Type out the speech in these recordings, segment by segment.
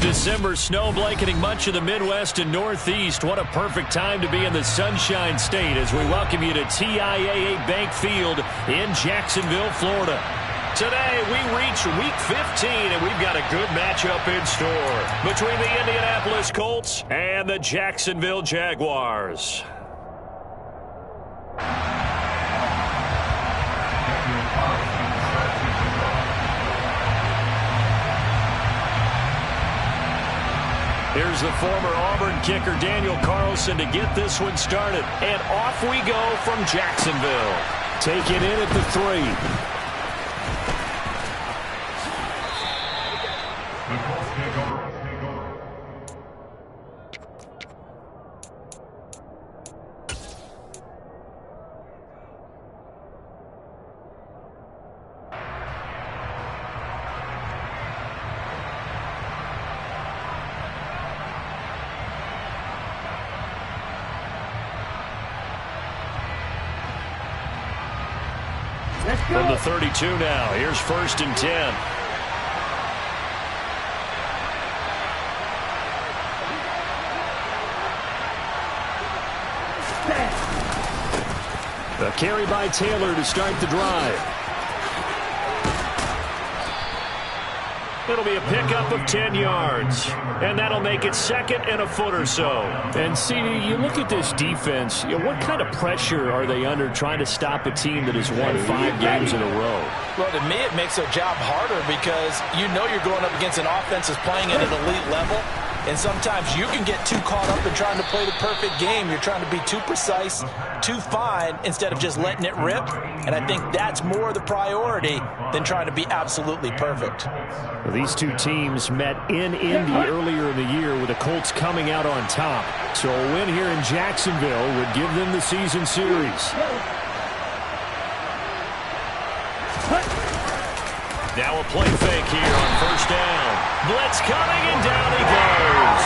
December snow blanketing much of the Midwest and Northeast. What a perfect time to be in the Sunshine State as we welcome you to TIAA Bank Field in Jacksonville, Florida. Today, we reach Week 15, and we've got a good matchup in store between the Indianapolis Colts and the Jacksonville Jaguars. Here's the former Auburn kicker, Daniel Carlson, to get this one started. And off we go from Jacksonville. Taken in at the 3. From the 32 now, here's 1st and 10. A carry by Taylor to start the drive. It'll be a pickup of 10 yards, and that'll make it 2nd and a foot or so. And, CD, you look at this defense, what kind of pressure are they under trying to stop a team that has won 5 games in a row? Well, to me, it makes their job harder because you know you're going up against an offense that's playing at an elite level, and sometimes you can get too caught up in trying to play the perfect game. You're trying to be too precise, too fine, instead of just letting it rip, and I think that's more the priority than trying to be absolutely perfect. Well, these two teams met in Indy earlier in the year with the Colts coming out on top. So a win here in Jacksonville would give them the season series. Now a play fake here on 1st down. Blitz coming, and down he goes.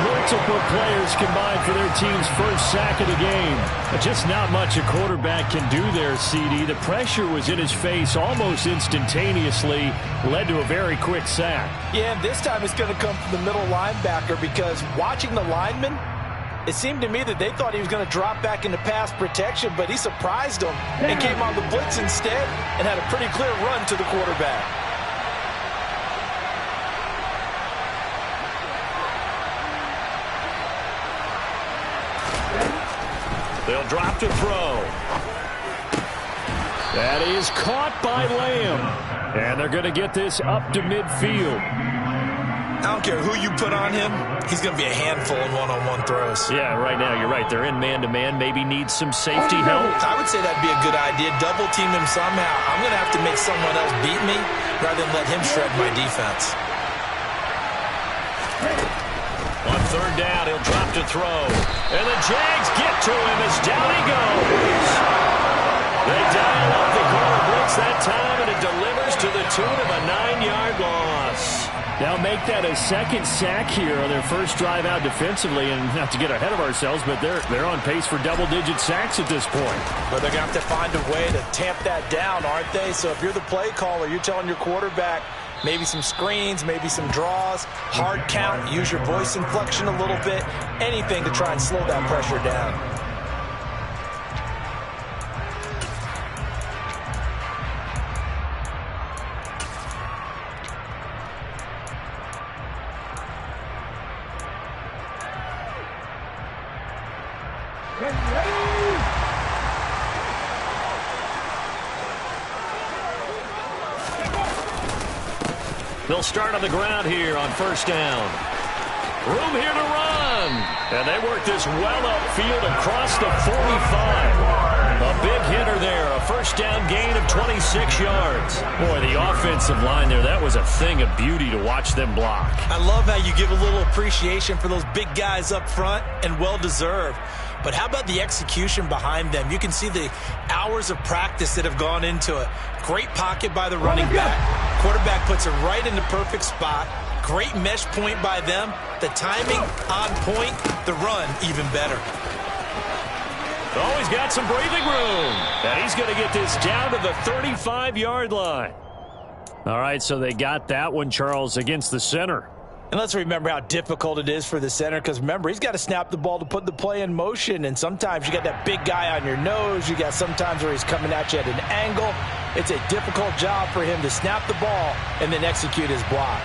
Multiple players combined for their team's first sack of the game. But just not much a quarterback can do there, CD. The pressure was in his face almost instantaneously, led to a very quick sack. Yeah, and this time it's going to come from the middle linebacker because watching the lineman, it seemed to me that they thought he was going to drop back into pass protection, but he surprised them and came on the blitz instead and had a pretty clear run to the quarterback. They'll drop to throw. That is caught by Lamb. And they're going to get this up to midfield. I don't care who you put on him, he's going to be a handful in one-on-one throws. Yeah, right now, you're right. They're in man-to-man, maybe need some safety help. I would say that'd be a good idea. Double team him somehow. I'm going to have to make someone else beat me rather than let him shred my defense. On 3rd down, he'll drop to throw. And the Jags get to him as down he goes. They dial up the corner blitz that time, and it delivers to the tune of a 9-yard loss. Now make that a 2nd sack here on their first drive out defensively, and not to get ahead of ourselves, but they're on pace for double-digit sacks at this point. But they're going to have to find a way to tamp that down, aren't they? So if you're the play caller, you're telling your quarterback maybe some screens, maybe some draws, hard count, use your voice inflection a little bit, anything to try and slow that pressure down. They'll start on the ground here on 1st down. Room here to run. And they work this well upfield across the 45. A big hitter there. A 1st down gain of 26 yards. Boy, the offensive line there, that was a thing of beauty to watch them block. I love how you give a little appreciation for those big guys up front, and well-deserved. But how about the execution behind them? You can see the hours of practice that have gone into it. Great pocket by the running back. Quarterback puts it right in the perfect spot. Great mesh point by them. The timing on point. The run even better. Oh, he's got some breathing room. And he's going to get this down to the 35-yard line. All right, so they got that one, Charles, against the center. And let's remember how difficult it is for the center, because remember, he's got to snap the ball to put the play in motion, and sometimes you got that big guy on your nose. You got sometimes where he's coming at you at an angle. It's a difficult job for him to snap the ball and then execute his block.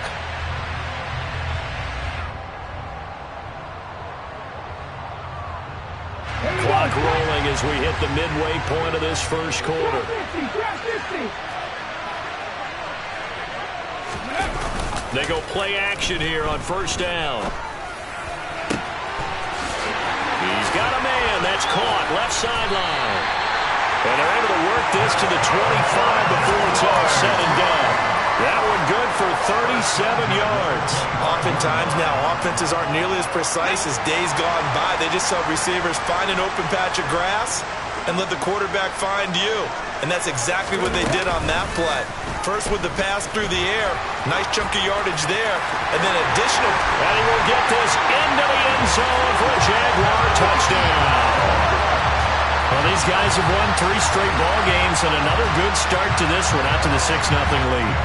Clock rolling as we hit the midway point of this first quarter. They go play action here on first down. He's got a man. That's caught. Left sideline. And they're able to work this to the 25 before it's all said and done. That one good for 37 yards. Oftentimes now, offenses aren't nearly as precise as days gone by. They just help receivers find an open patch of grass and let the quarterback find you. And that's exactly what they did on that play. First with the pass through the air. Nice chunk of yardage there. And then additional. And he will get this into the end zone for a Jaguar touchdown. Well, these guys have won 3 straight ball games and another good start to this one out to the 6-0 lead.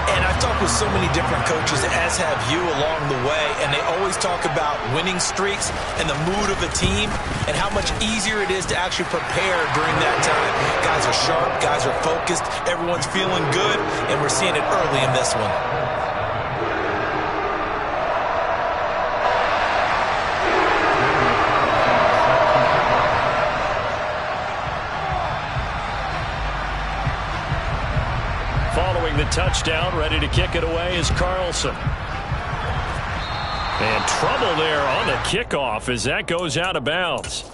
And I've talked with so many different coaches, as have you, along the way, and they always talk about winning streaks and the mood of a team and how much easier it is to actually prepare during that time. Guys are sharp, guys are focused, everyone's feeling good, and we're seeing it early in this one. Following the touchdown, ready to kick it away is Carlson. And trouble there on the kickoff as that goes out of bounds.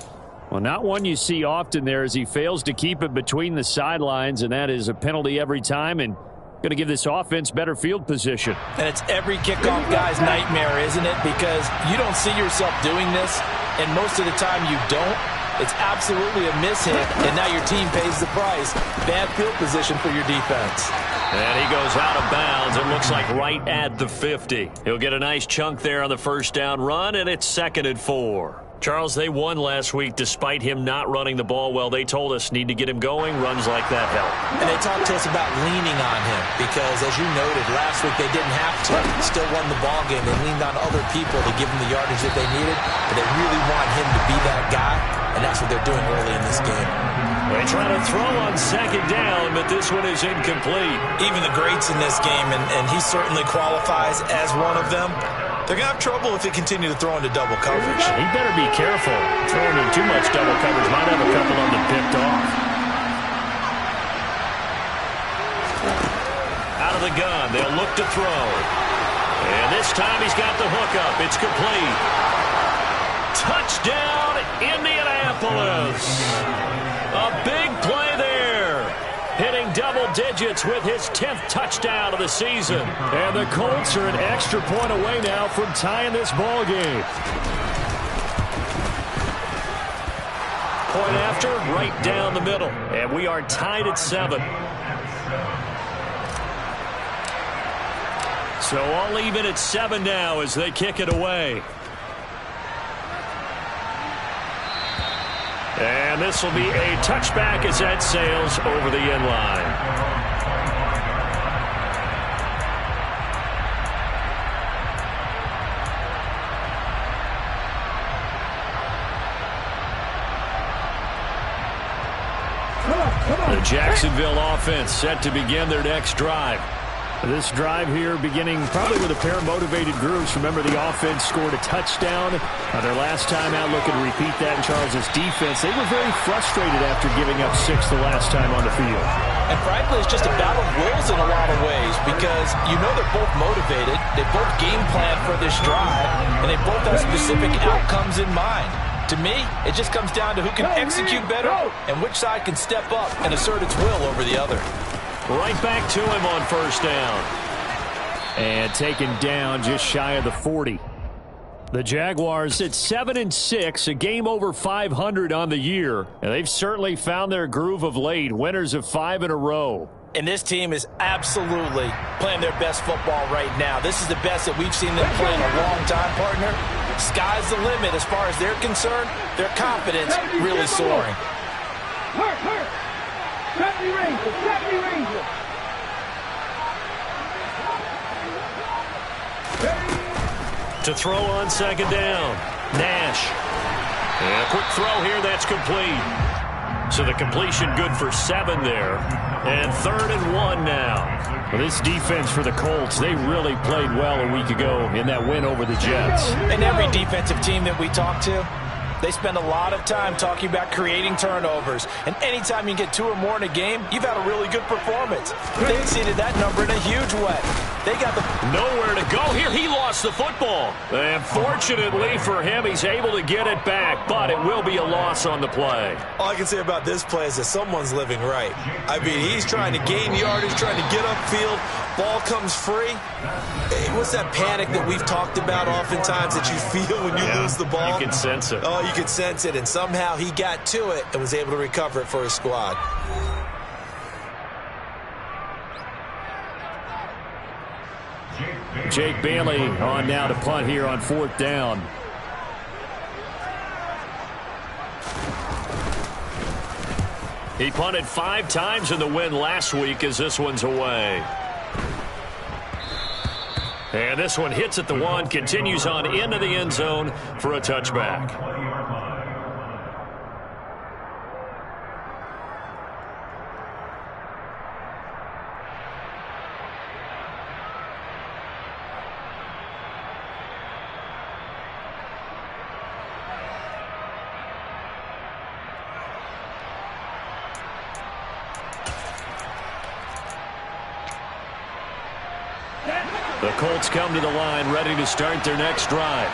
Well, not one you see often there as he fails to keep it between the sidelines, and that is a penalty every time and going to give this offense better field position. And it's every kickoff guy's nightmare, isn't it? Because you don't see yourself doing this, and most of the time you don't. It's absolutely a mishit, and now your team pays the price. Bad field position for your defense. And he goes out of bounds. It looks like right at the 50. He'll get a nice chunk there on the first down run, and it's 2nd and 4. Charles, they won last week despite him not running the ball well. They told us need to get him going. Runs like that help. And they talked to us about leaning on him because, as you noted, last week they didn't have to. Still won the ball game. They leaned on other people to give them the yardage that they needed, but they really want him to be that guy, and that's what they're doing early in this game. They try to throw on 2nd down, but this one is incomplete. Even the greats in this game, and he certainly qualifies as one of them, they're going to have trouble if they continue to throw into double coverage. He better be careful. Throwing in too much double coverage might have a couple of them picked off. Out of the gun, they'll look to throw. And this time he's got the hook up. It's complete. Touchdown, Indianapolis. A big play there. Hitting double digits with his 10th touchdown of the season. And the Colts are an extra point away now from tying this ball game. Point after, right down the middle. And we are tied at 7. So all even at 7 now as they kick it away. And this will be a touchback as that sails over the end line. The Jacksonville offense set to begin their next drive. This drive here beginning probably with a pair of motivated groups. Remember, the offense scored a touchdown. Their last time out, looking to repeat that in Charles's defense. They were very frustrated after giving up 6 the last time on the field. And frankly, it's just a battle of wills in a lot of ways because you know they're both motivated. They both game plan for this drive, and they both have specific outcomes in mind. To me, it just comes down to who can execute better and which side can step up and assert its will over the other. Right back to him on first down. And taken down just shy of the 40. The Jaguars at 7-6, a game over 500 on the year. And they've certainly found their groove of late, winners of 5 in a row. And this team is absolutely playing their best football right now. This is the best that we've seen them play in a long time, partner. Sky's the limit as far as they're concerned. Their confidence really soaring. To throw on second down. Nash. And a quick throw here, that's complete. So the completion good for 7 there. And 3rd and 1 now. Well, this defense for the Colts, they really played well a week ago in that win over the Jets. And every defensive team that we talk to, they spend a lot of time talking about creating turnovers. And anytime you get 2 or more in a game, you've had a really good performance. They exceeded that number in a huge way. They got the... Nowhere to go here. He lost the football. And fortunately for him, he's able to get it back. But it will be a loss on the play. All I can say about this play is that someone's living right. I mean, he's trying to gain yardage, trying to get upfield. Ball comes free. Hey, what's that panic that we've talked about oftentimes that you feel when you lose the ball? You can sense it. Oh, you could sense it. And somehow he got to it and was able to recover it for his squad. Jake Bailey on now to punt here on 4th down. He punted 5 times in the win last week as this one's away. And this one hits at the 1, continues on into the end zone for a touchback. The Colts come to the line, ready to start their next drive.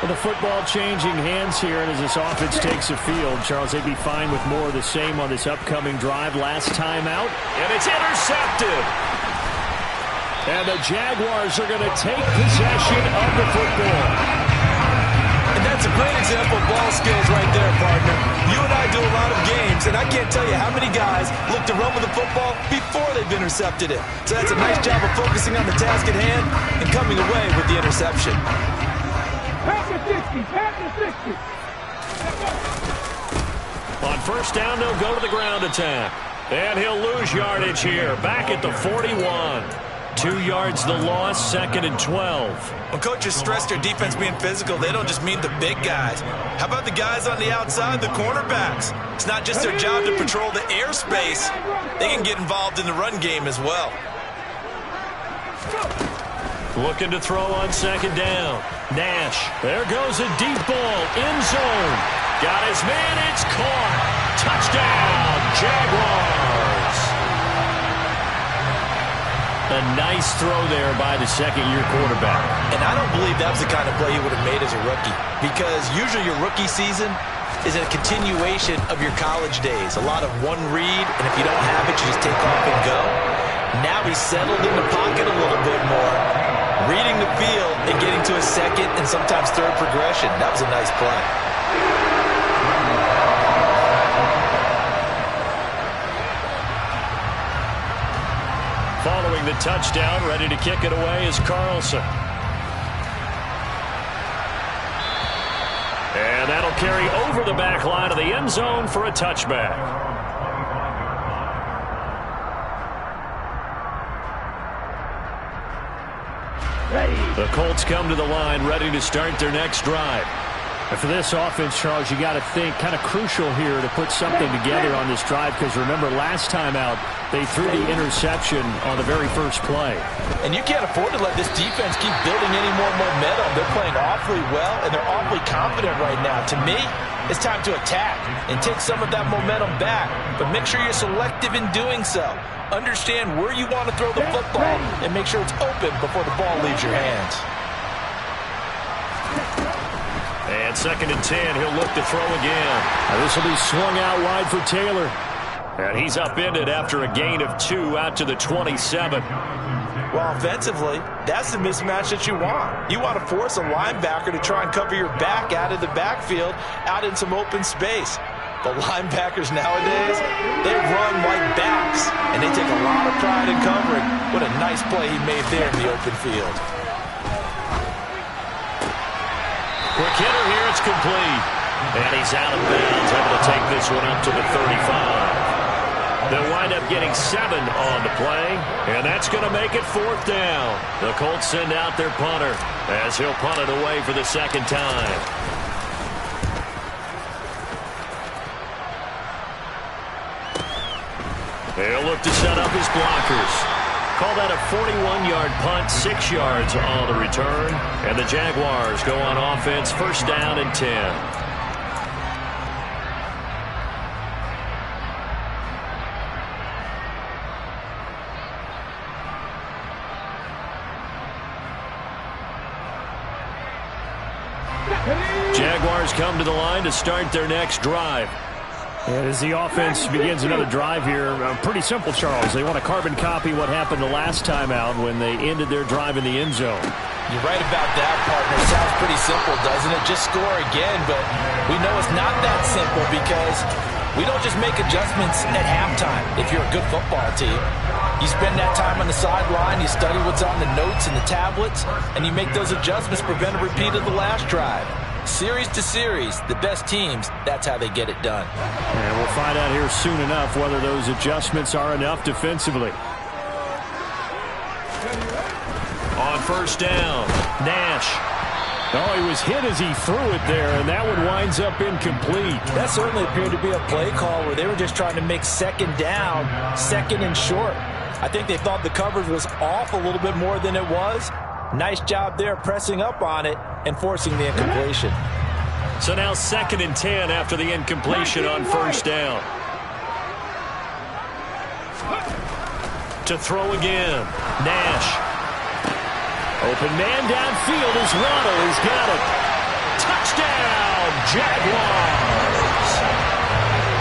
Well, the football changing hands here, and as this offense takes the field, Charles, they'd be fine with more of the same on this upcoming drive. Last time out, and it's intercepted. And the Jaguars are going to take possession of the football. And that's a great example of ball skills right there, partner. You and I do a lot of games, and I can't tell you how many guys look to run with the football before they've intercepted it. So that's a nice job of focusing on the task at hand and coming away with the interception. Pass it 60, pass it 60. On 1st down, they'll go to the ground attack. And he'll lose yardage here, back at the 41. 2 yards the loss, 2nd and 12. When coaches stress their defense being physical, they don't just mean the big guys. How about the guys on the outside, the cornerbacks? It's not just their job to patrol the airspace. They can get involved in the run game as well. Looking to throw on 2nd down. Nash. There goes a deep ball. End zone. Got his man. It's caught. Touchdown, Jaguars. A nice throw there by the 2nd-year quarterback. And I don't believe that was the kind of play he would have made as a rookie. Because usually your rookie season is a continuation of your college days. A lot of one read, and if you don't have it, you just take off and go. Now he's settled in the pocket a little bit more, reading the field and getting to a 2nd and sometimes 3rd progression. That was a nice play. Following the touchdown, ready to kick it away is Carlson. And that'll carry over the back line of the end zone for a touchback. The Colts come to the line, ready to start their next drive. And for this offense, Charles, you got to think kind of crucial here to put something together on this drive, because remember last time out they threw the interception on the very first play. And you can't afford to let this defense keep building any more momentum. They're playing awfully well, and they're awfully confident right now. To me, it's time to attack and take some of that momentum back. But make sure you're selective in doing so. Understand where you want to throw the football and make sure it's open before the ball leaves your hands. And 2nd and 10, he'll look to throw again. This will be swung out wide for Taylor. And he's upended after a gain of 2 out to the 27. Well, offensively, that's the mismatch that you want. You want to force a linebacker to try and cover your back out of the backfield, out in some open space. But linebackers nowadays, they run like backs, and they take a lot of pride in covering. What a nice play he made there in the open field. Quick hitter here, it's complete. And he's out of bounds, able to take this one up to the 35. They'll wind up getting 7 on the play, and that's going to make it 4th down. The Colts send out their punter as he'll punt it away for the second time. He'll look to set up his blockers. Call that a 41-yard punt, 6 yards on the return. And the Jaguars go on offense, 1st down and 10. Jaguars come to the line to start their next drive. And as the offense begins another drive here, pretty simple, Charles. They want to carbon copy what happened the last time out when they ended their drive in the end zone. You're right about that, partner. Sounds pretty simple, doesn't it? Just score again, but we know it's not that simple because we don't just make adjustments at halftime if you're a good football team. You spend that time on the sideline, you study what's on the notes and the tablets, and you make those adjustments, prevent a repeat of the last drive. Series to series, the best teams, that's how they get it done. And we'll find out here soon enough whether those adjustments are enough defensively. On 1st down, Nash. Oh, he was hit as he threw it there, and that one winds up incomplete. That certainly appeared to be a play call where they were just trying to make 2nd down, 2nd and short. I think they thought the coverage was off a little bit more than it was. Nice job there pressing up on it and forcing the incompletion. So now 2nd and 10 after the incompletion on 1st down. To throw again, Nash. Open man downfield is Waddle. He's got it. Touchdown, Jaguars.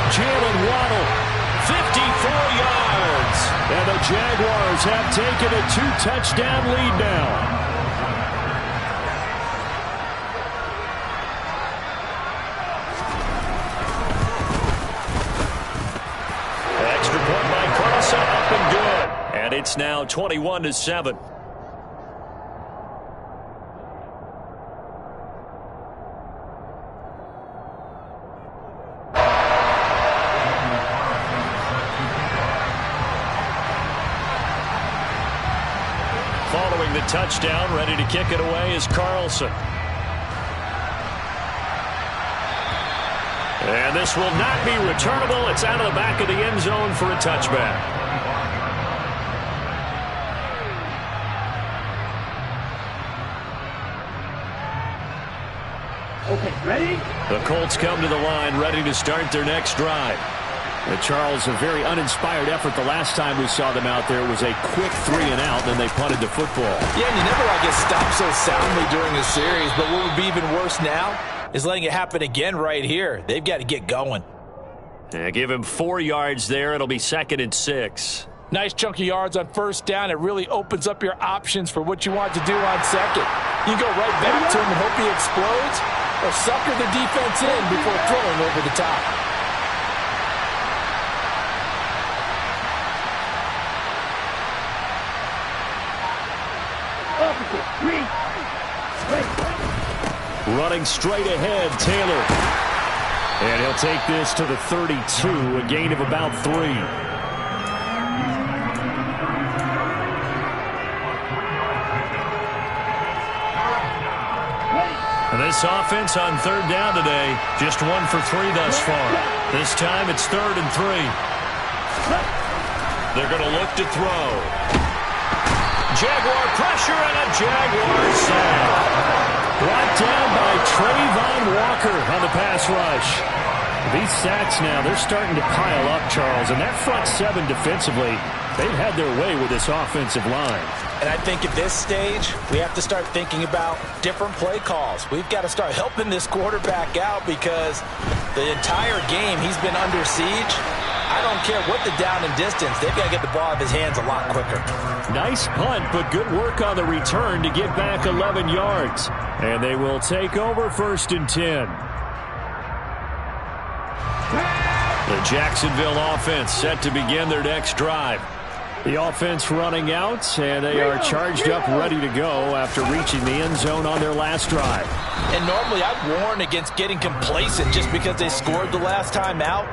Jalen Waddle, 54 yards. And the Jaguars have taken a 2-touchdown lead now. Extra point by Carlson, up and good. And it's now 21-7. Following the touchdown, ready to kick it away is Carlson. And this will not be returnable. It's out of the back of the end zone for a touchback. Okay, ready? The Colts come to the line, ready to start their next drive. Charles, a very uninspired effort the last time we saw them out there. It was a quick 3 and out, then they punted the football. Yeah, and you never get stopped so soundly during the series, but what would be even worse now is letting it happen again right here. They've got to get going. Yeah, give him 4 yards there. It'll be 2nd and 6. Nice chunk of yards on 1st down. It really opens up your options for what you want to do on 2nd. You go right back to him and hope he explodes, or sucker the defense in before throwing over the top. Running straight ahead, Taylor. And he'll take this to the 32, a gain of about 3. And this offense on 3rd down today, just 1 for 3 thus far. This time it's 3rd and 3. They're going to look to throw. Jaguar pressure and a Jaguar sack. Brought down by Trayvon Walker on the pass rush. These sacks now, they're starting to pile up, Charles. And that front 7 defensively, they've had their way with this offensive line. And I think at this stage, we have to start thinking about different play calls. We've got to start helping this quarterback out because the entire game he's been under siege. I don't care what the down and distance. They've got to get the ball out of his hands a lot quicker. Nice punt, but good work on the return to get back 11 yards. And they will take over 1st and 10. The Jacksonville offense set to begin their next drive. The offense running out, and they are charged up, ready to go after reaching the end zone on their last drive. And normally I'd warn against getting complacent just because they scored the last time out.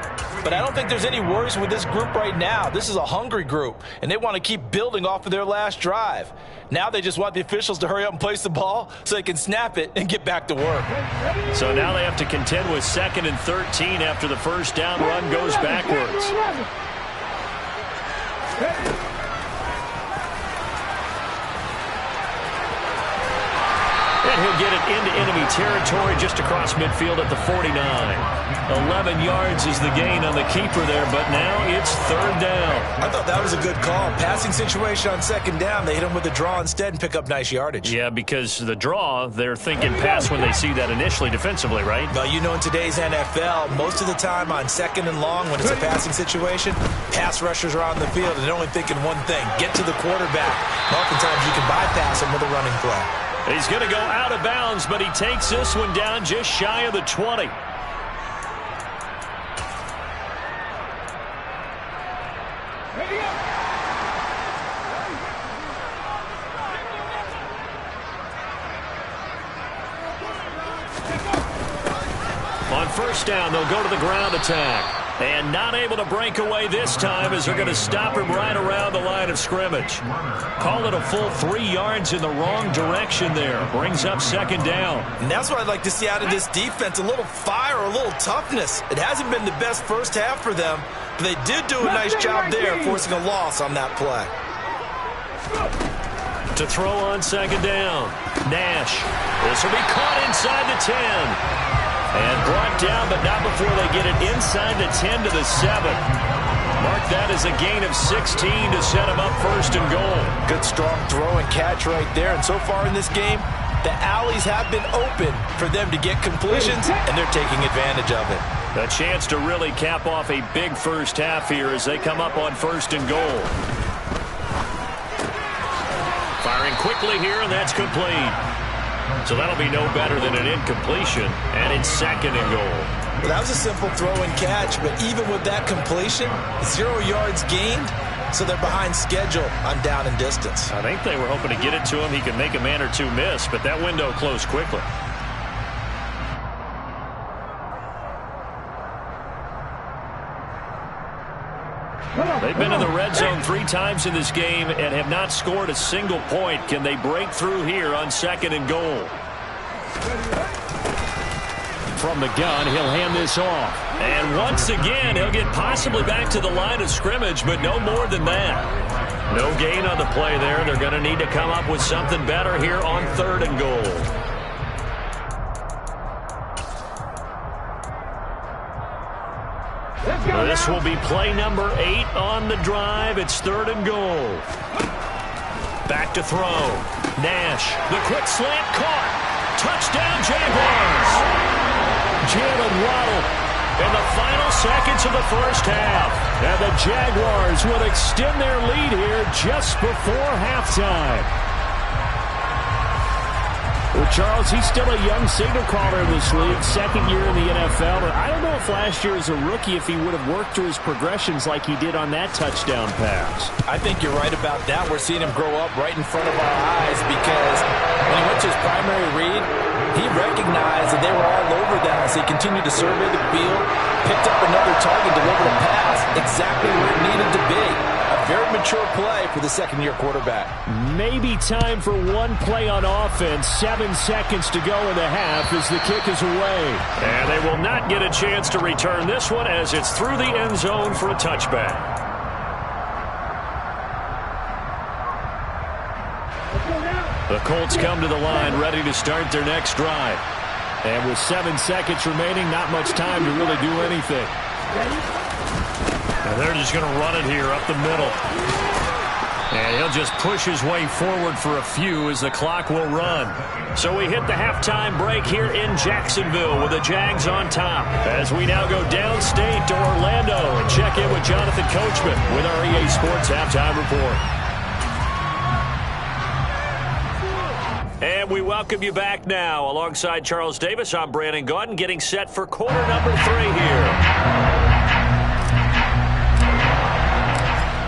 but I don't think there's any worries with this group right now. This is a hungry group, and they want to keep building off of their last drive. Now they just want the officials to hurry up and place the ball so they can snap it and get back to work. So now they have to contend with 2nd and 13 after the first down run goes backwards. And he'll get it into enemy territory just across midfield at the 49. 11 yards is the gain on the keeper there, but now it's 3rd down. I thought that was a good call. Passing situation on 2nd down. They hit him with the draw instead and pick up nice yardage. Yeah, because the draw, they're thinking pass when they see that initially defensively, right? Well, you know, in today's NFL, most of the time on 2nd and long when it's a passing situation, pass rushers are on the field and they're only thinking one thing, get to the quarterback. Oftentimes you can bypass him with a running play. He's going to go out of bounds, but he takes this one down just shy of the 20. On 1st down, they'll go to the ground attack. And not able to break away this time as they're going to stop him right around the line of scrimmage. Call it a full 3 yards in the wrong direction there. Brings up 2nd down. And that's what I'd like to see out of this defense, a little fire, a little toughness. It hasn't been the best first half for them, but they did do a nice job there forcing a loss on that play. To throw on 2nd down. Nash. This will be caught inside the 10. And brought down, but not before they get it inside the 10 to the 7. Mark that as a gain of 16 to set him up 1st and goal. Good strong throw and catch right there. And so far in this game, the alleys have been open for them to get completions, and they're taking advantage of it. A chance to really cap off a big first half here as they come up on 1st and goal. Firing quickly here, and that's complete. So that'll be no better than an incompletion, and it's 2nd and goal. Well, that was a simple throw and catch, but even with that completion, 0 yards gained, so they're behind schedule on down and distance. I think they were hoping to get it to him. He could make a man or two miss, but that window closed quickly. They've been in the red zone 3 times in this game and have not scored a single point. Can they break through here on 2nd and goal? From the gun, he'll hand this off. And once again, he'll get possibly back to the line of scrimmage, but no more than that. No gain on the play there. They're going to need to come up with something better here on 3rd and goal. This will be play number 8 on the drive. It's 3rd and goal. Back to throw. Nash, the quick slant caught. Touchdown, Jaguars. Jalen Waddle in the final seconds of the first half. And the Jaguars will extend their lead here just before halftime. Well, Charles, he's still a young signal caller in this league, 2nd year in the NFL. But I don't know if last year as a rookie if he would have worked through his progressions like he did on that touchdown pass. I think you're right about that. We're seeing him grow up right in front of our eyes because when he went to his primary read, he recognized that they were all over that as he continued to survey the field, picked up another target, delivered a pass exactly where it needed to be. A very mature play for the 2nd-year quarterback. Maybe time for one play on offense. 7 seconds to go in the half as the kick is away. And they will not get a chance to return this one as it's through the end zone for a touchback. The Colts come to the line ready to start their next drive. And with 7 seconds remaining, not much time to really do anything. And they're just going to run it here up the middle. And he'll just push his way forward for a few as the clock will run. So we hit the halftime break here in Jacksonville with the Jags on top. As we now go downstate to Orlando and check in with Jonathan Coachman with our EA Sports Halftime Report. And we welcome you back now. Alongside Charles Davis, I'm Brandon Gaudin, getting set for quarter number 3 here.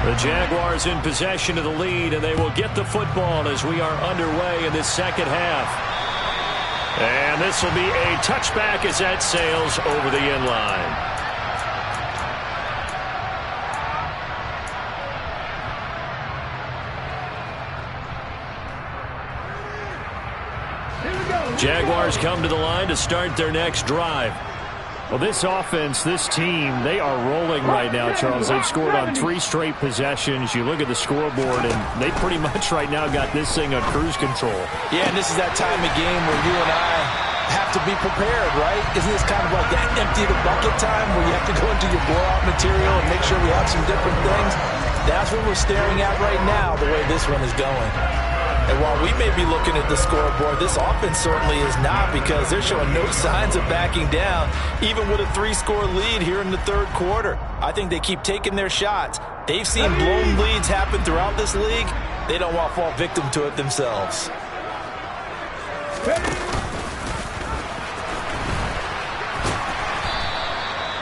The Jaguars in possession of the lead, and they will get the football as we are underway in this second half. And this will be a touchback as that sails over the end line. Jaguars come to the line to start their next drive. Well, this offense, this team, they are rolling right now, Charles. They've scored on 3 straight possessions. You look at the scoreboard, and they pretty much right now got this thing on cruise control. Yeah, and this is that time of game where you and I have to be prepared, right? Isn't this kind of like that empty the bucket time where you have to go into your blowout material and make sure we have some different things? That's what we're staring at right now, the way this one is going. And while we may be looking at the scoreboard, this offense certainly is not, because they're showing no signs of backing down, even with a 3-score lead here in the third quarter. I think they keep taking their shots. They've seen blown leads happen throughout this league. They don't want to fall victim to it themselves.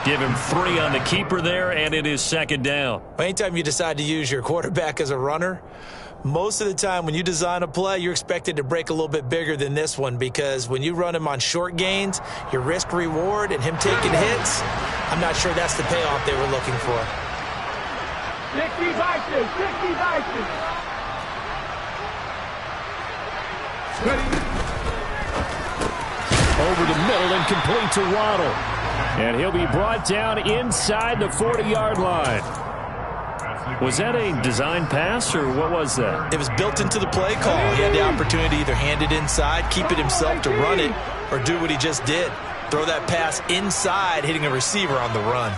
Give him 3 on the keeper there, and it is second down. Anytime you decide to use your quarterback as a runner, most of the time when you design a play, you're expected to break a little bit bigger than this one, because when you run him on short gains, your risk-reward and him taking hits, I'm not sure that's the payoff they were looking for. 60 Vikings, 60 Vikings. Over the middle and complete to Waddle. And he'll be brought down inside the 40-yard line. Was that a design pass, or what was that? It was built into the play call. He had the opportunity to either hand it inside, keep it himself to run it, or do what he just did. Throw that pass inside, hitting a receiver on the run.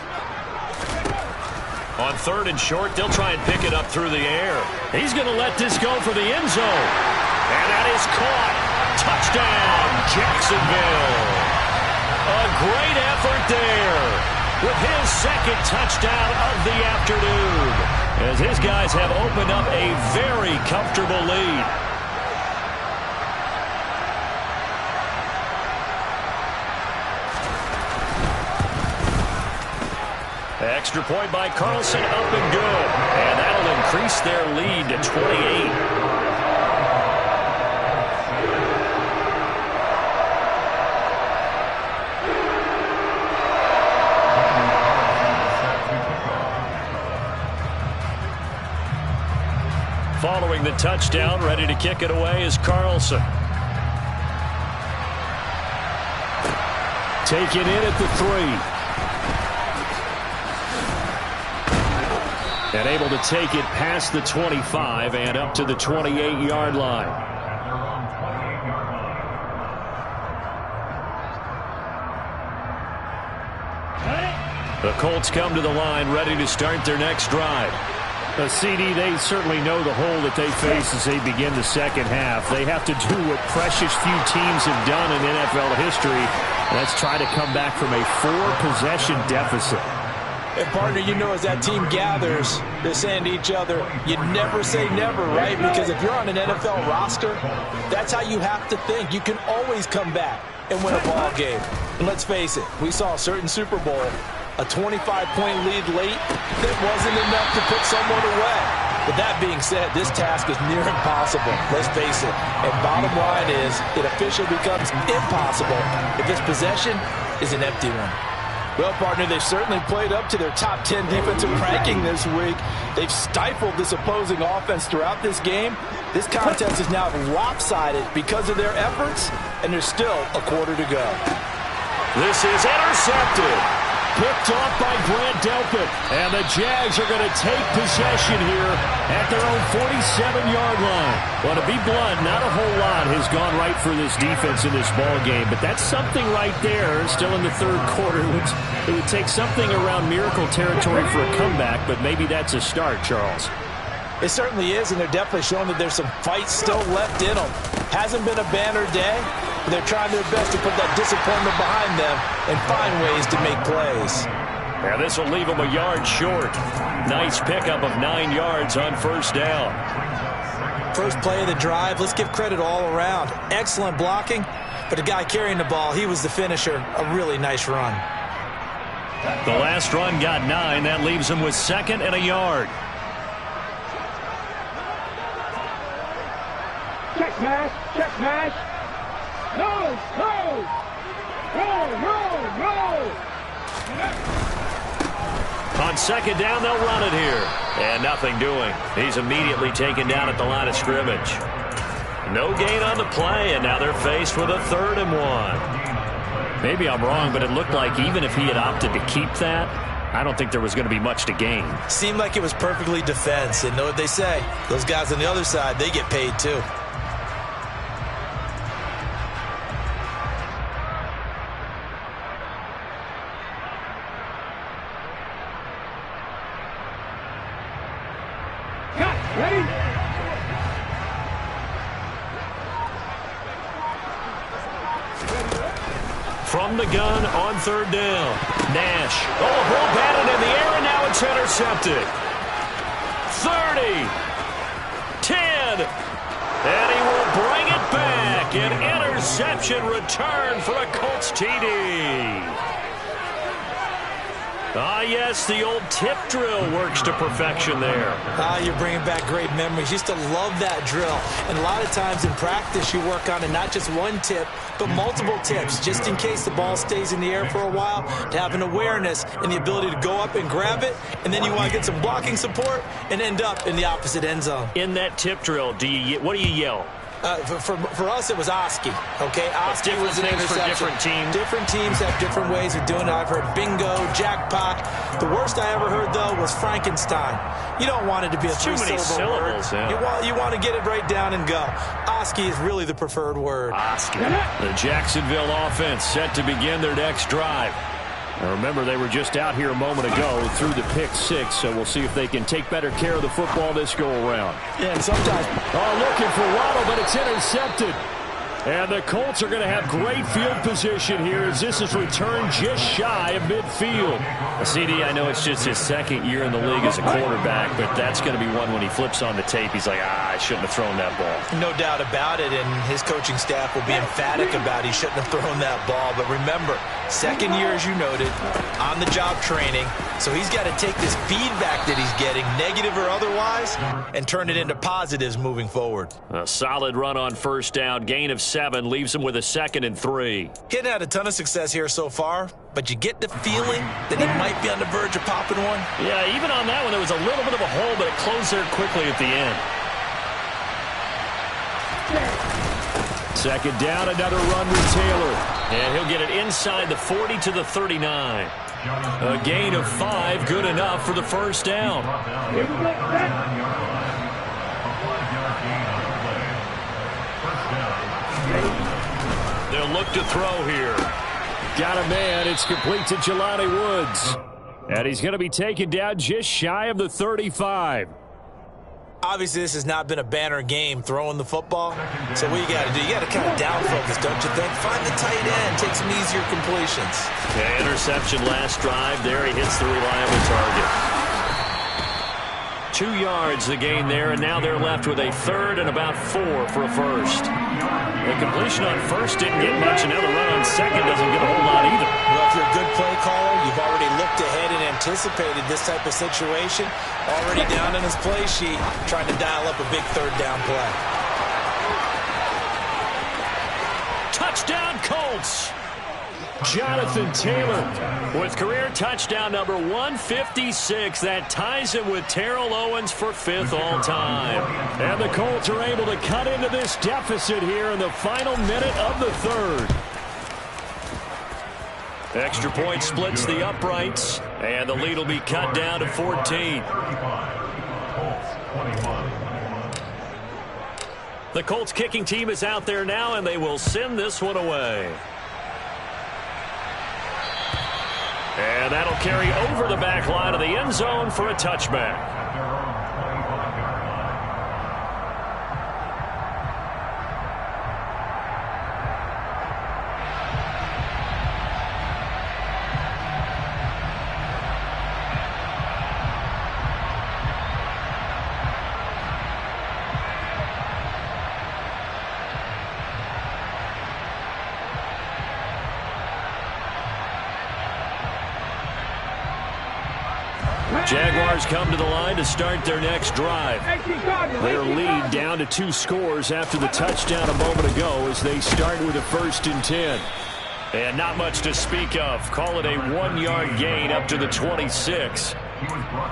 On 3rd and short, they'll try and pick it up through the air. He's going to let this go for the end zone. And that is caught. Touchdown, Jacksonville. A great effort there with his second touchdown of the afternoon, as his guys have opened up a very comfortable lead. Extra point by Carlson, up and good. And that'll increase their lead to 28. Following the touchdown, ready to kick it away is Carlson. Taken in at the 3. And able to take it past the 25 and up to the 28-yard line. The Colts come to the line, ready to start their next drive. CD, they certainly know the hole that they face as they begin the second half. They have to do what precious few teams have done in NFL history, and that's try to come back from a 4-possession deficit. And partner, you know, as that team gathers, they're saying to each other, you never say never, right? Because if you're on an NFL roster, that's how you have to think. You can always come back and win a ball game. And let's face it, we saw a certain Super Bowl, a 25-point lead late that wasn't enough to put someone away. But that being said, this task is near impossible. Let's face it. And bottom line is, it officially becomes impossible if this possession is an empty one. Well, partner, they've certainly played up to their top 10 defensive ranking this week. They've stifled this opposing offense throughout this game. This contest is now lopsided because of their efforts, and there's still a quarter to go. This is intercepted. Picked off by Grant Delpit. And the Jags are going to take possession here at their own 47-yard line. Well, to be blunt, not a whole lot has gone right for this defense in this ball game, but that's something right there. Still in the third quarter. It would take something around miracle territory for a comeback, but maybe that's a start, Charles. It certainly is, and they're definitely showing that there's some fight still left in them. Hasn't been a banner day, but they're trying their best to put that disappointment behind them and find ways to make plays. Yeah, this will leave them a yard short. Nice pickup of 9 yards on first down. First play of the drive, let's give credit all around. Excellent blocking, but the guy carrying the ball, he was the finisher. A really nice run. The last run got 9. That leaves them with 2nd and a yard. Check pass, check pass. No, no. On second down, they'll run it here. And nothing doing. He's immediately taken down at the line of scrimmage. No gain on the play, and now they're faced with a 3rd and 1. Maybe I'm wrong, but it looked like even if he had opted to keep that, I don't think there was going to be much to gain. Seemed like it was perfectly defense. And know what they say? Those guys on the other side, they get paid too. Ready? From the gun on 3rd down. Nash. Oh, ball batted in the air, and now it's intercepted. 30. 10. And he will bring it back. An interception return for a Colts TD. Ah, yes, the old tip drill works to perfection there. You're bringing back great memories. Used to love that drill. And a lot of times in practice, you work on it, not just one tip, but multiple tips, just in case the ball stays in the air for a while, to have an awareness and the ability to go up and grab it, and then you want to get some blocking support and end up in the opposite end zone. In that tip drill, what do you yell? For us, it was Oski. Okay, Oski was an names interception. For different teams. Different teams have different ways of doing it. I've heard bingo, jackpot. The worst I ever heard, though, was Frankenstein. You don't want it to be a three-syllable word. Yeah. You want to get it right down and go. Oski is really the preferred word. Oski. The Jacksonville offense set to begin their next drive. Now remember, they were just out here a moment ago through the pick 6, so we'll see if they can take better care of the football this go-around. Yeah, and sometimes... looking for Waddle, but it's intercepted. And the Colts are going to have great field position here as this is returned just shy of midfield. CD, I know it's just his 2nd year in the league as a quarterback, but that's going to be one when he flips on the tape. He's like, I shouldn't have thrown that ball. No doubt about it, and his coaching staff will be emphatic about he shouldn't have thrown that ball. But remember, 2nd year, as you noted, on-the-job training. So he's got to take this feedback that he's getting, negative or otherwise, and turn it into positives moving forward. A solid run on 1st down, gain of 7, leaves him with a 2nd and 3. He hadn't had a ton of success here so far, but you get the feeling that he might be on the verge of popping one. Yeah, even on that one, there was a little bit of a hole, but it closed there quickly at the end. 2nd down, another run with Taylor. And he'll get it inside the 40 to the 39. A gain of 5, good enough for the 1st down. They'll look to throw here. Got a man. It's complete to Jelani Woods. And he's going to be taken down just shy of the 35. Obviously, this has not been a banner game throwing the football. So what you got to do, you got to kind of down focus, don't you think? Find the tight end, take some easier completions. Yeah, interception last drive. There he hits the reliable target. 2 yards the gain there, and now they're left with a 3rd and about 4 for a 1st. The completion on 1st didn't get much, and now the run on 2nd doesn't get a whole lot either. Well, if you're a good play caller, you've already looked ahead and anticipated this type of situation. Already down in his play sheet, trying to dial up a big 3rd down play. Touchdown, Colts! Jonathan Taylor with career touchdown number 156. That ties him with Terrell Owens for 5th all-time. And the Colts are able to cut into this deficit here in the final minute of the 3rd. Extra point splits the uprights, and the lead will be cut down to 14. The Colts kicking team is out there now, and they will send this one away. And that'll carry over the back line of the end zone for a touchback. Jaguars come to the line to start their next drive. Their lead down to 2 scores after the touchdown a moment ago as they start with a 1st and 10. And not much to speak of. Call it a 1-yard gain up to the 26.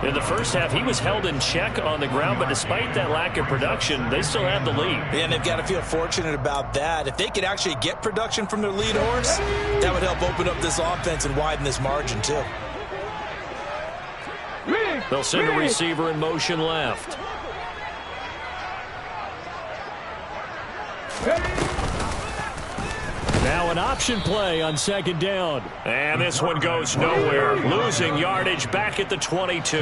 In the first half, he was held in check on the ground, but despite that lack of production, they still have the lead. And they've got to feel fortunate about that. If they could actually get production from their lead horse, that would help open up this offense and widen this margin, too. They'll send a receiver in motion left. Now an option play on second down. And this one goes nowhere. Losing yardage back at the 22.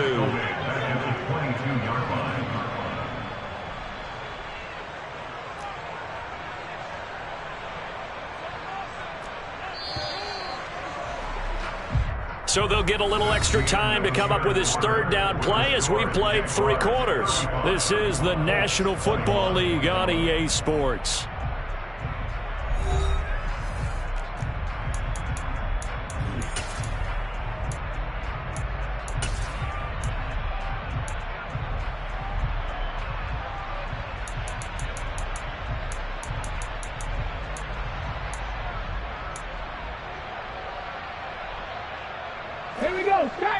So they'll get a little extra time to come up with his third down play as we've played 3 quarters. This is the National Football League on EA Sports.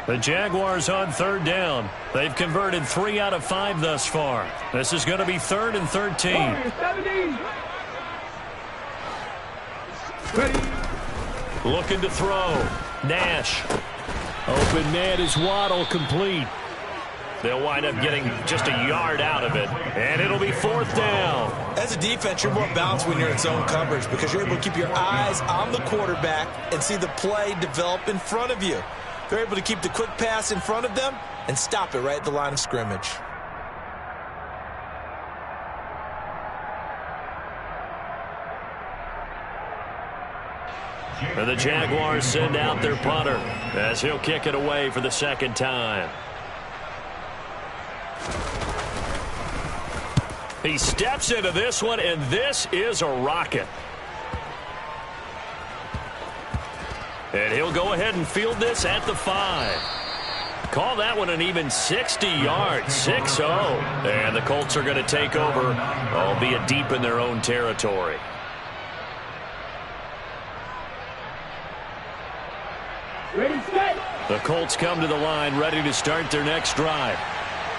The Jaguars on third down. They've converted 3 out of 5 thus far. This is going to be 3rd and 13. Looking to throw. Nash. Open man is Waddle, complete. They'll wind up getting just a yard out of it. And it'll be 4th down. As a defense, you're more balanced when you're in zone coverage because you're able to keep your eyes on the quarterback and see the play develop in front of you. They're able to keep the quick pass in front of them and stop it right at the line of scrimmage. And the Jaguars send out their punter as he'll kick it away for the 2nd time. He steps into this one, and this is a rocket. And he'll go ahead and field this at the 5. Call that one an even 60 yards, 6-0. And the Colts are going to take over, albeit deep in their own territory. Ready, set. The Colts come to the line ready to start their next drive.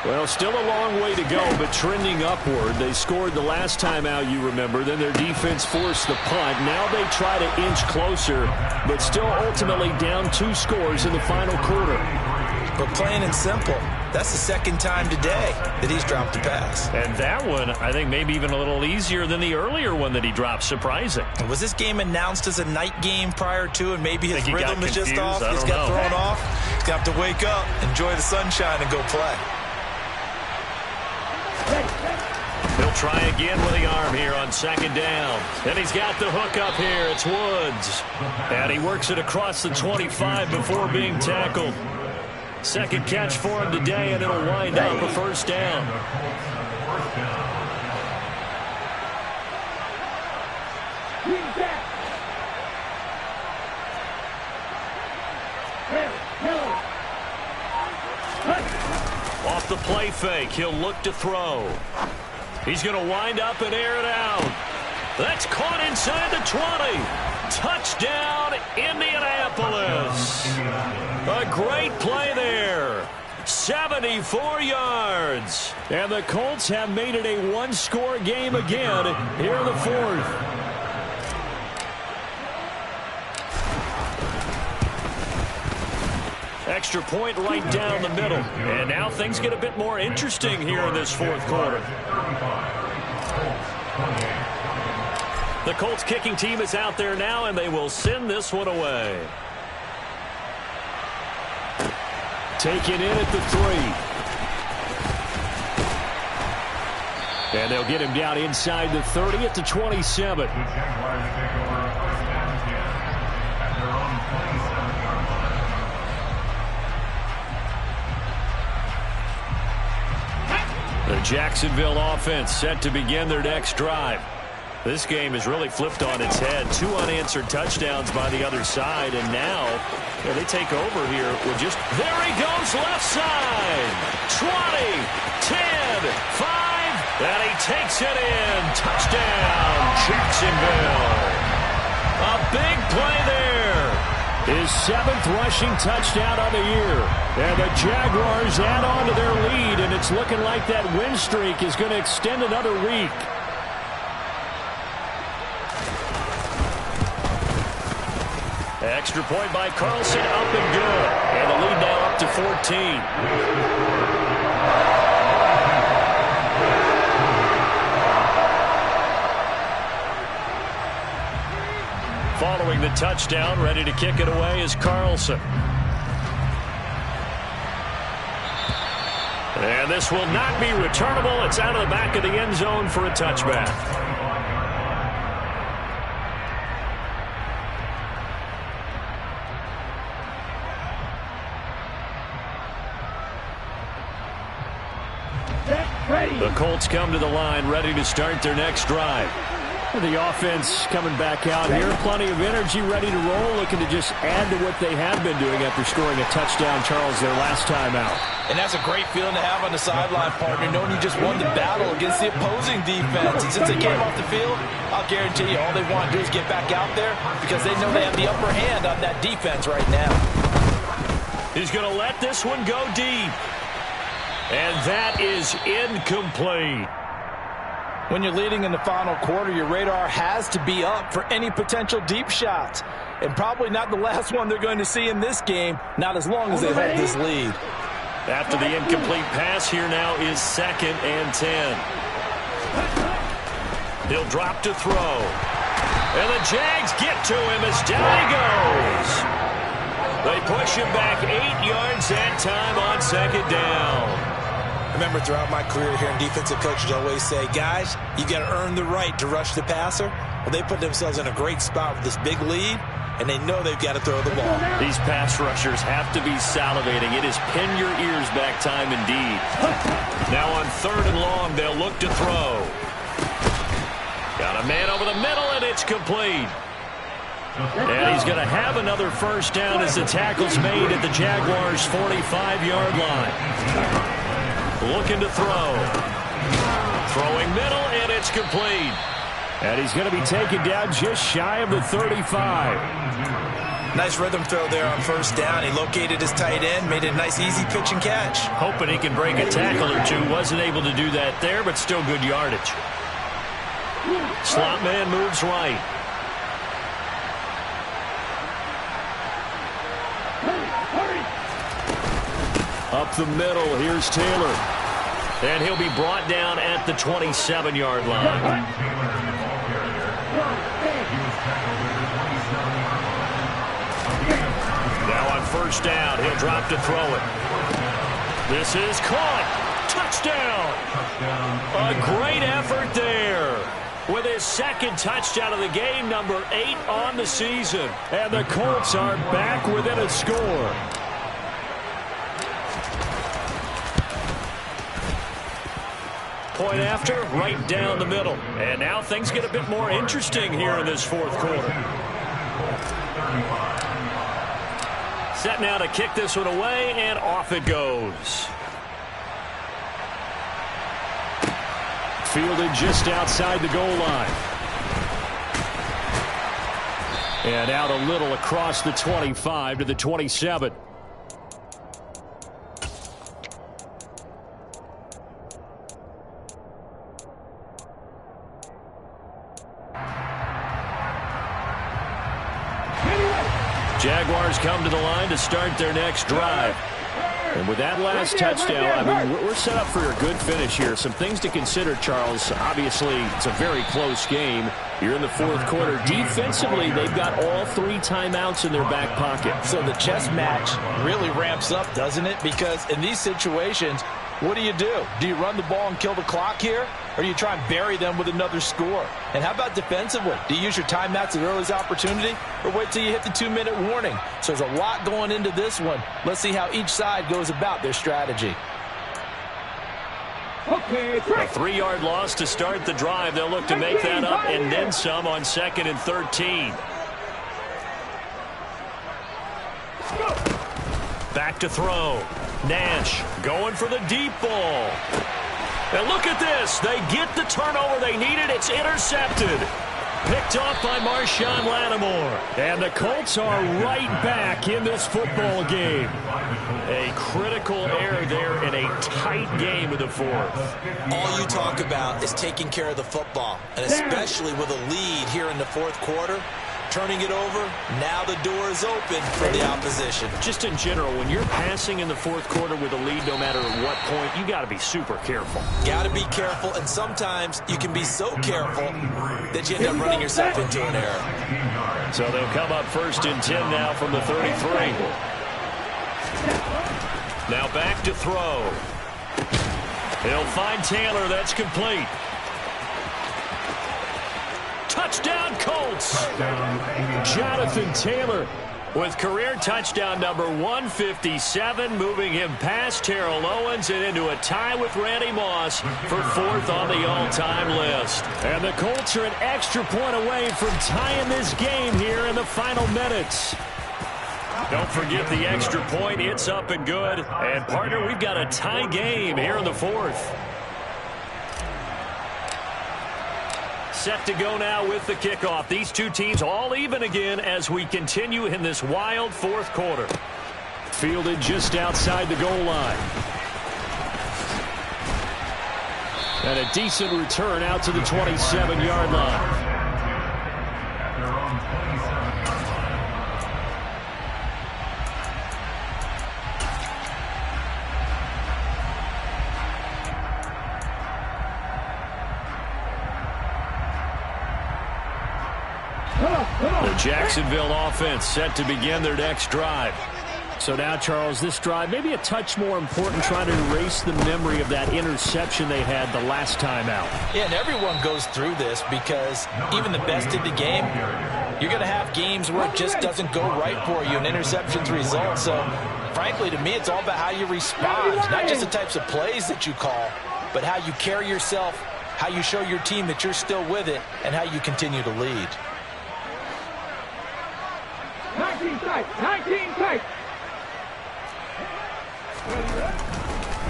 Well, still a long way to go, but trending upward. They scored the last time out, you remember. Then their defense forced the punt. Now they try to inch closer, but still ultimately down 2 scores in the final quarter. But plain and simple, that's the 2nd time today that he's dropped a pass. And that one, I think, maybe even a little easier than the earlier one that he dropped. Surprising. Was this game announced as a night game prior to, and maybe his rhythm is just off? He's got thrown off. He's got to wake up, enjoy the sunshine, and go play. He'll try again with the arm here on 2nd down. And he's got the hook up here. It's Woods. And he works it across the 25 before being tackled. 2nd catch for him today, and it'll wind up a 1st down. Off the play fake, he'll look to throw. He's going to wind up and air it out. That's caught inside the 20. Touchdown, Indianapolis. A great play there. 74 yards. And the Colts have made it a 1-score game again here in the 4th. Extra point right down the middle. And now things get a bit more interesting here in this 4th quarter. The Colts kicking team is out there now, and they will send this one away. Taken in at the 3. And they'll get him down inside the 30 at the 27. The Jacksonville offense set to begin their next drive. This game has really flipped on its head. 2 unanswered touchdowns by the other side, and now they take over here with just... There he goes, left side. 20, 10, 5, and he takes it in. Touchdown, Jacksonville. A big play there. His 7th rushing touchdown on the year. And the Jaguars add on to their lead, and it's looking like that win streak is going to extend another week. Extra point by Carlson, up and good. And the lead now up to 14. Following the touchdown, ready to kick it away is Carlson. And this will not be returnable. It's out of the back of the end zone for a touchback. The Colts come to the line, ready to start their next drive. The offense coming back out here. Plenty of energy, ready to roll, looking to just add to what they have been doing after scoring a touchdown, Charles, their last time out. And that's a great feeling to have on the sideline, partner, knowing you just won the battle against the opposing defense. And since they came off the field, I'll guarantee you all they want to do is get back out there because they know they have the upper hand on that defense right now. He's going to let this one go deep. And that is incomplete. When you're leading in the final quarter, your radar has to be up for any potential deep shots. And probably not the last one they're going to see in this game, not as long as they hold this lead. After the incomplete pass, here now is 2nd and 10. He'll drop to throw. And the Jags get to him as down he goes. They push him back 8 yards that time on 2nd down. I remember throughout my career here in defensive coaches always say, guys, you got to earn the right to rush the passer. Well, they put themselves in a great spot with this big lead, and they know they've got to throw the ball. These pass rushers have to be salivating. It is pin your ears back time indeed. Now on 3rd and long, they'll look to throw. Got a man over the middle, and it's complete. And he's going to have another first down as the tackle's made at the Jaguars' 45-yard line. Looking to throw. Throwing middle, and it's complete. And he's going to be taken down just shy of the 35. Nice rhythm throw there on 1st down. He located his tight end, made it a nice, easy pitch and catch. Hoping he can break a tackle or two. Wasn't able to do that there, but still good yardage. Slot man moves right. Up the middle, here's Taylor. And he'll be brought down at the 27-yard line. Now on 1st down, he'll drop to throw it. This is caught. Touchdown. A great effort there. With his 2nd touchdown of the game, number 8 on the season. And the Colts are back within a score. Point after, right down the middle. And now things get a bit more interesting here in this 4th quarter. Set now to kick this one away, and off it goes. Fielded just outside the goal line. And out a little across the 25 to the 27. Jaguars come to the line to start their next drive. And with that last touchdown, I mean, we're set up for a good finish here. Some things to consider, Charles. Obviously, it's a very close game. You're in the 4th quarter. Defensively, they've got all 3 timeouts in their back pocket. So the chess match really ramps up, doesn't it? Because in these situations, what do? Do you run the ball and kill the clock here? Or do you try and bury them with another score? And how about defensively? Do you use your timeouts at earliest opportunity? Or wait till you hit the 2-minute warning? So there's a lot going into this one. Let's see how each side goes about their strategy. Okay, a 3-yard loss to start the drive. They'll look to make that up and then some on 2nd and 13. Back to throw. Nash going for the deep ball. And look at this. They get the turnover they needed. It's intercepted. Picked off by Marshawn Lattimore. And the Colts are right back in this football game. A critical error there in a tight game of the fourth. All you talk about is taking care of the football, and especially with a lead here in the fourth quarter. Turning it over, now the door is open for the opposition. Just in general, when you're passing in the fourth quarter with a lead, no matter what point, you got to be super careful. Got to be careful, and sometimes you can be so careful that you end up running yourself into an error. So they'll come up 1st and 10 now from the 33. Now back to throw. He'll find Taylor. That's complete. Touchdown, Colts. Jonathan Taylor with career touchdown number 157, moving him past Terrell Owens and into a tie with Randy Moss for 4th on the all-time list. And the Colts are an extra point away from tying this game here in the final minutes. Don't forget the extra point. It's up and good. And, partner, we've got a tie game here in the fourth. Set to go now with the kickoff. These two teams all even again as we continue in this wild fourth quarter. Fielded just outside the goal line. And a decent return out to the 27-yard line. The Jacksonville offense set to begin their next drive. So now, Charles, this drive maybe a touch more important, trying to erase the memory of that interception they had the last time out. Yeah, and everyone goes through this because even the best in the game, you're going to have games where it just doesn't go right for you, and interceptions result. So, frankly, to me, it's all about how you respond, not just the types of plays that you call, but how you carry yourself, how you show your team that you're still with it, and how you continue to lead. 19 tight, 19 tight.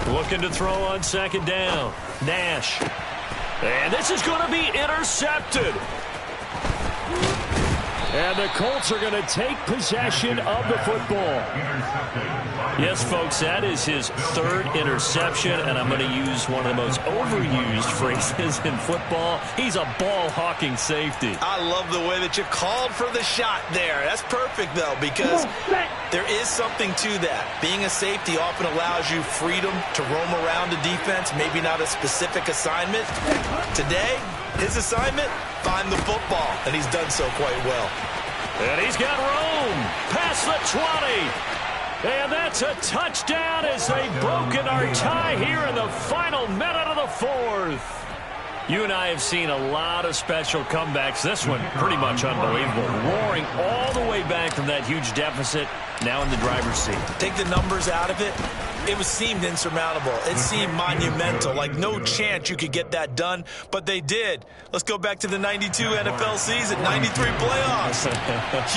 Looking to throw on 2nd down. Nash. And this is going to be intercepted. And the Colts are going to take possession of the football. Yes, folks, that is his 3rd interception, and I'm going to use one of the most overused phrases in football. He's a ball-hawking safety. I love the way that you called for the shot there. That's perfect, though, because there is something to that. Being a safety often allows you freedom to roam around the defense, maybe not a specific assignment. Today, his assignment, find the football, and he's done so quite well. And he's got room past the 20. And that's a touchdown as they've broken our tie here in the final minute of the fourth. You and I have seen a lot of special comebacks. This one pretty much unbelievable. Roaring all the way back from that huge deficit, now in the driver's seat. Take the numbers out of it. It seemed insurmountable. It seemed monumental, like no chance you could get that done, but they did. Let's go back to the 92 NFL season, 93 playoffs.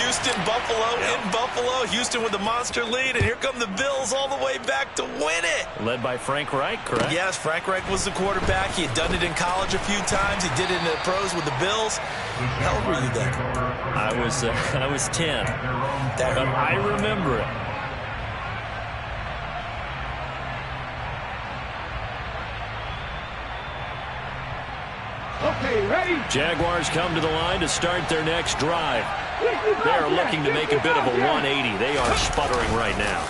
Houston, Buffalo, in Buffalo. Houston with a monster lead, and here come the Bills all the way back to win it. Led by Frank Reich, correct? Yes, Frank Reich was the quarterback. He had done it in college a few times. He did it in the pros with the Bills. How old were you then? I was 10. But I remember it. Okay, ready? Jaguars come to the line to start their next drive. They are looking to make a bit of a 180. They are sputtering right now.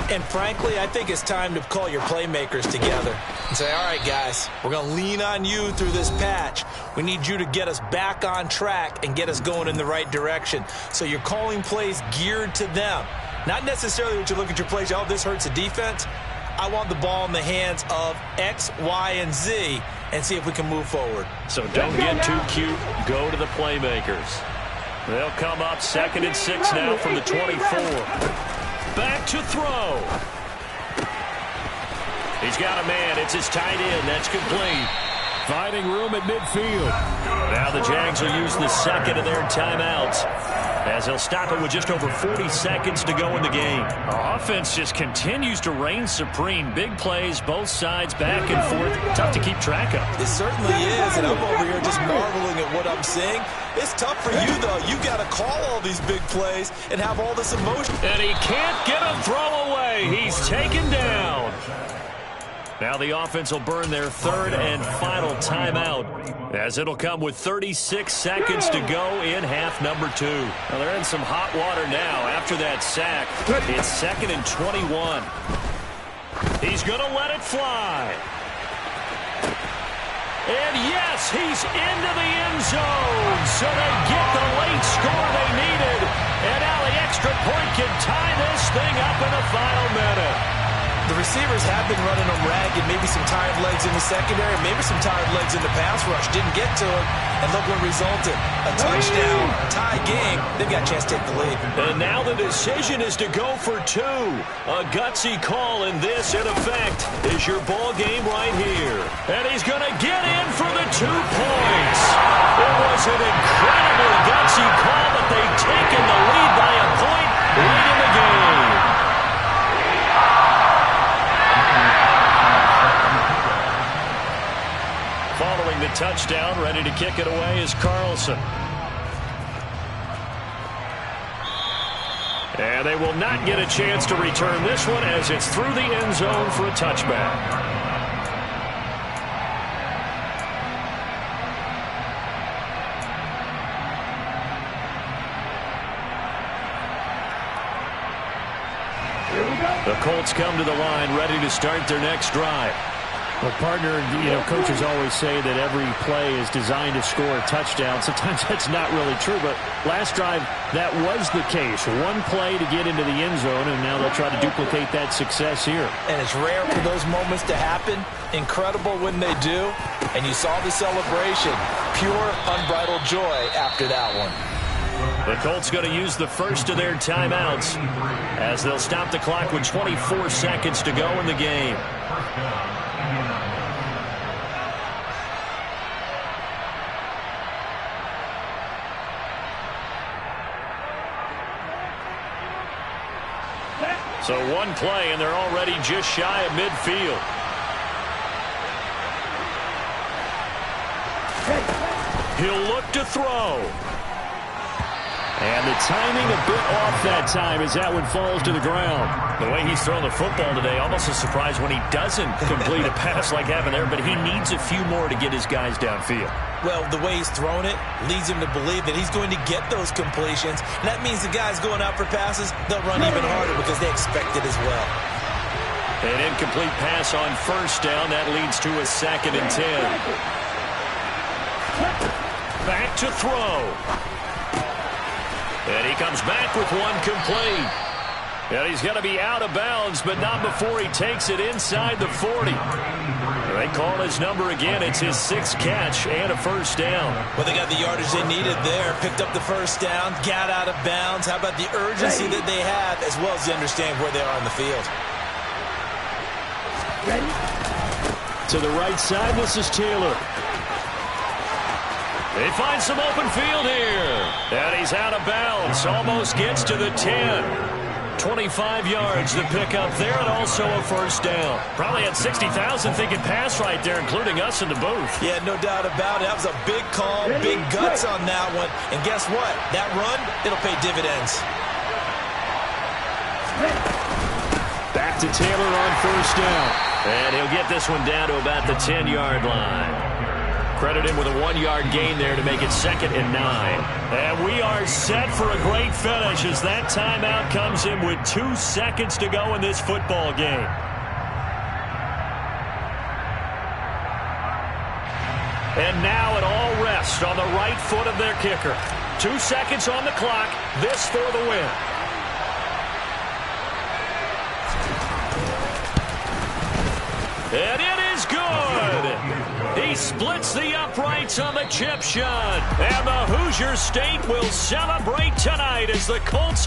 And frankly, I think it's time to call your playmakers together and say, all right, guys, we're going to lean on you through this patch. We need you to get us back on track and get us going in the right direction. So you're calling plays geared to them. Not necessarily what you look at your plays, oh, this hurts the defense. I want the ball in the hands of X, Y, and Z and see if we can move forward. So don't get too cute. Go to the playmakers. They'll come up 2nd and 6 now from the 24. Back to throw. He's got a man. It's his tight end. That's complete. Finding room at midfield. Now the Jags will use the 2nd of their timeouts. as he'll stop it with just over 40 seconds to go in the game. Our offense just continues to reign supreme. Big plays, both sides, back and forth. Tough to keep track of. It certainly is, and I'm over here just marveling at what I'm seeing. It's tough for you, though. You got to call all these big plays and have all this emotion. And he can't get a throw away. He's taken down. Now the offense will burn their third and final timeout, as it'll come with 36 seconds to go in half number 2. Well, they're in some hot water now after that sack. It's 2nd and 21. He's going to let it fly. And yes, he's into the end zone. So they get the late score they needed. And now the extra point can tie this thing up in the final minute. The receivers have been running them ragged, maybe some tired legs in the secondary, maybe some tired legs in the pass rush. Didn't get to it, and look what resulted. A touchdown, tie game. They've got a chance to take the lead. And now the decision is to go for 2. A gutsy call, and this, in effect, is your ball game right here. And he's going to get in for the 2 points. It was an incredibly gutsy call, but they've taken the lead by a point late in the game. Following the touchdown, ready to kick it away is Carlson. And they will not get a chance to return this one as it's through the end zone for a touchback. The Colts come to the line ready to start their next drive. Well, partner, coaches always say that every play is designed to score a touchdown. Sometimes that's not really true, but last drive, that was the case. One play to get into the end zone, and now they'll try to duplicate that success here. And it's rare for those moments to happen. Incredible when they do. And you saw the celebration. Pure, unbridled joy after that one. The Colts going to use the first of their timeouts as they'll stop the clock with 24 seconds to go in the game. So one play, and they're already just shy of midfield. He'll look to throw. And the timing a bit off that time as that one falls to the ground. The way he's thrown the football today, almost a surprise when he doesn't complete a pass like happened there, but he needs a few more to get his guys downfield. Well, the way he's thrown it leads him to believe that he's going to get those completions. And that means the guys going out for passes, they'll run even harder because they expect it as well. An incomplete pass on first down. That leads to a 2nd and 10. Back to throw. And he comes back with one complete. And he's going to be out of bounds, but not before he takes it inside the 40. They call his number again. It's his 6th catch and a first down. Well, they got the yardage they needed there. Picked up the first down, got out of bounds. How about the urgency that they have, as well as they understand where they are on the field? To the right side, this is Taylor. They find some open field here. And he's out of bounds. Almost gets to the 10. 25 yards to pick up there, and also a first down. Probably had 60,000 thinking pass right there, including us in the booth. Yeah, no doubt about it. That was a big call, big guts on that one. And guess what? That run, it'll pay dividends. Back to Taylor on first down. And he'll get this one down to about the 10-yard line. Credit him with a 1-yard gain there to make it 2nd and 9. And we are set for a great finish as that timeout comes in with 2 seconds to go in this football game. And now it all rests on the right foot of their kicker. 2 seconds on the clock. This for the win. And it is good. He splits the uprights on the chip shot. And the Hoosier State will celebrate tonight as the Colts